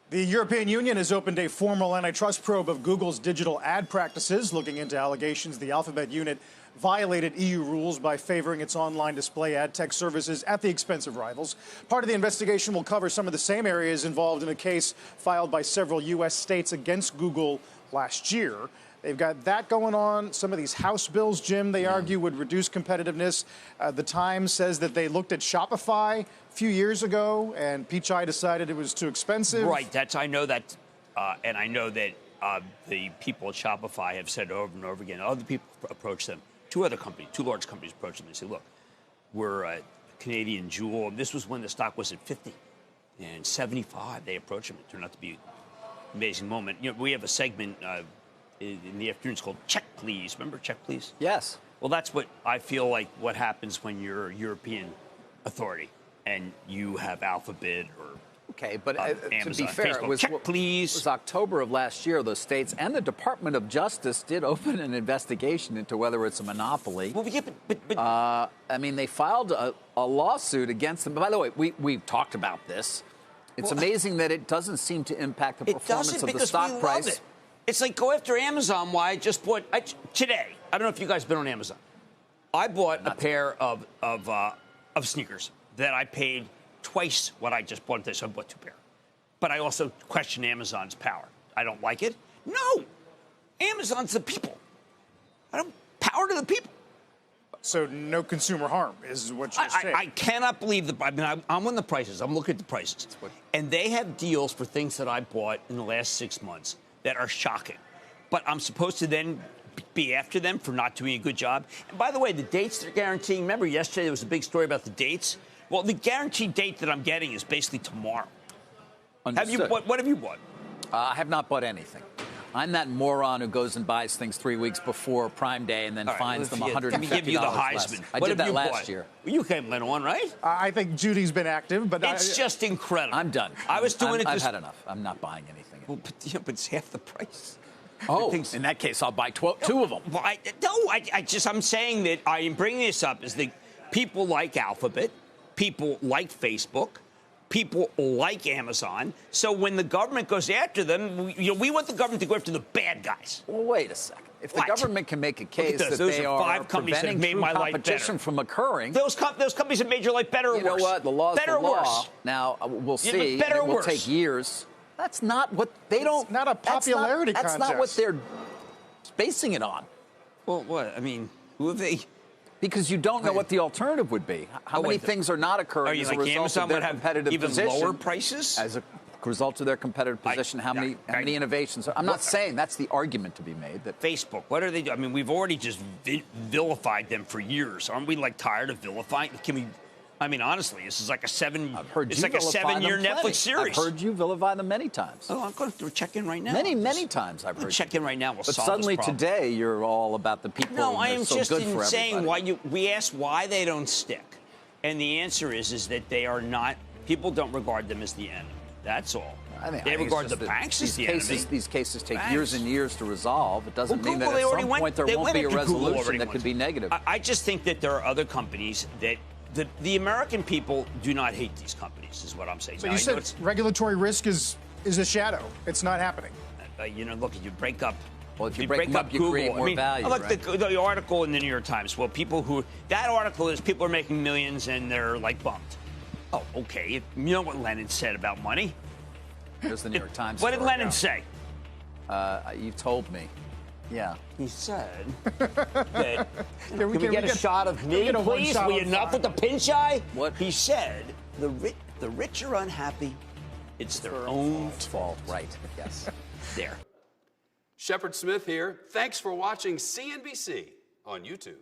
The European Union has opened a formal antitrust probe of Google's digital ad practices, looking into allegations the Alphabet unit violated EU rules by favoring its online display ad tech services at the expense of rivals. Part of the investigation will cover some of the same areas involved in a case filed by several U.S. states against Google last year. They've got that going on. Some of these House bills, Jim, they argue would reduce competitiveness. The Times says that they looked at Shopify a few years ago, and Pichai decided it was too expensive. Right. I know that, and I know that the people at Shopify have said over and over again. Other people approach them. Two large companies approach them and say, "Look, we're a Canadian jewel." This was when the stock was at 50 and 75. They approached them. It turned out to be an amazing moment. You know, we have a segment in the afternoon. It's called Check Please. Remember Check Please? Yes. Well, that's what I feel like what happens when you're a European authority and you have Alphabet or okay, but Amazon, to be fair, Facebook. it was, Check, please. It was October of last year. The states and the Department of Justice did open an investigation into whether it's a monopoly. Well, yeah, but I mean, they filed a lawsuit against them. By the way, we've talked about this. It's amazing that it doesn't seem to impact the performance of the stock price. Love it. It's like go after Amazon. Why I just bought today. I don't know if you guys have been on Amazon. I bought a pair of sneakers that I paid twice what I just bought this. So I bought two pair. But I also question Amazon's power. I don't like it. No, Amazon's the people. I don't power to the people. So no consumer harm is what you're saying. I cannot believe that. I mean, I'm on the prices. I'm looking at the prices, and they have deals for things that I bought in the last 6 months that are shocking. But I'm supposed to then be after them for not doing a good job. And by the way, the dates they're guaranteeing. Remember, yesterday there was a big story about the dates. Well, the guaranteed date that I'm getting is basically tomorrow. Understood. What have you bought? I have not bought anything. I'm that moron who goes and buys things 3 weeks before Prime Day and then finds them $150 Let me give you the Heisman. Less. I did that last year. Well, you came in on, right? I think Judy's been active, but it's just incredible. I'm done. I was doing it. I've had enough. I'm not buying anything. Well, but it's half the price. Oh, in that case, I'll buy two of them. Well, I'm saying that I am bringing this up is that people like Alphabet, people like Facebook, people like Amazon. So when the government goes after them, we want the government to go after the bad guys. Well, wait a second. If the government can make a case that they are preventing true competition from occurring, those companies have made your life better or worse. You know what? The law's better the law. Worse. Now we'll see. Better it or will worse. take years. That's not what they don't. It's not a popularity contest. That's not what they're basing it on. Well, what? I mean, who have they? Because you don't know what the alternative would be. How many things are not occurring as a result of their competitive position? Even lower prices? As a result of their competitive position, how many innovations? I'm not saying that's the argument to be made. That Facebook, what are they doing? I mean, we've already just vilified them for years. Aren't we tired of vilifying? Can we? I mean, honestly, this is like a 7-year Netflix series. I've heard you vilify them many times. Oh, I'm going to check in right now. Many times I've heard. Check in right now. But suddenly today, you're all about the people. No, I am so just good saying we asked why they don't stick, and the answer is that they are not. People don't regard them as the enemy. That's all. They regard the banks as the enemy. These cases take years and years to resolve. It doesn't mean that at some point there won't be a resolution that could be negative. I just think that there are other companies that. The American people do not hate these companies, is what I'm saying. So you said regulatory risk is a shadow. It's not happening. Look, if you break up. Well, if you break them up, you create more value. Like right? the article in the New York Times. Well, that article is people are making millions and they're bummed. Oh, okay. You know what Lenin said about money? There's the New York Times. What did Lenin say? You told me. Yeah. He said that. Can we get a shot of me, please? We enough with the pinch eye? What? He said, the rich are unhappy. It's their own fault. Right. Yes. There. Shepard Smith here. Thanks for watching CNBC on YouTube.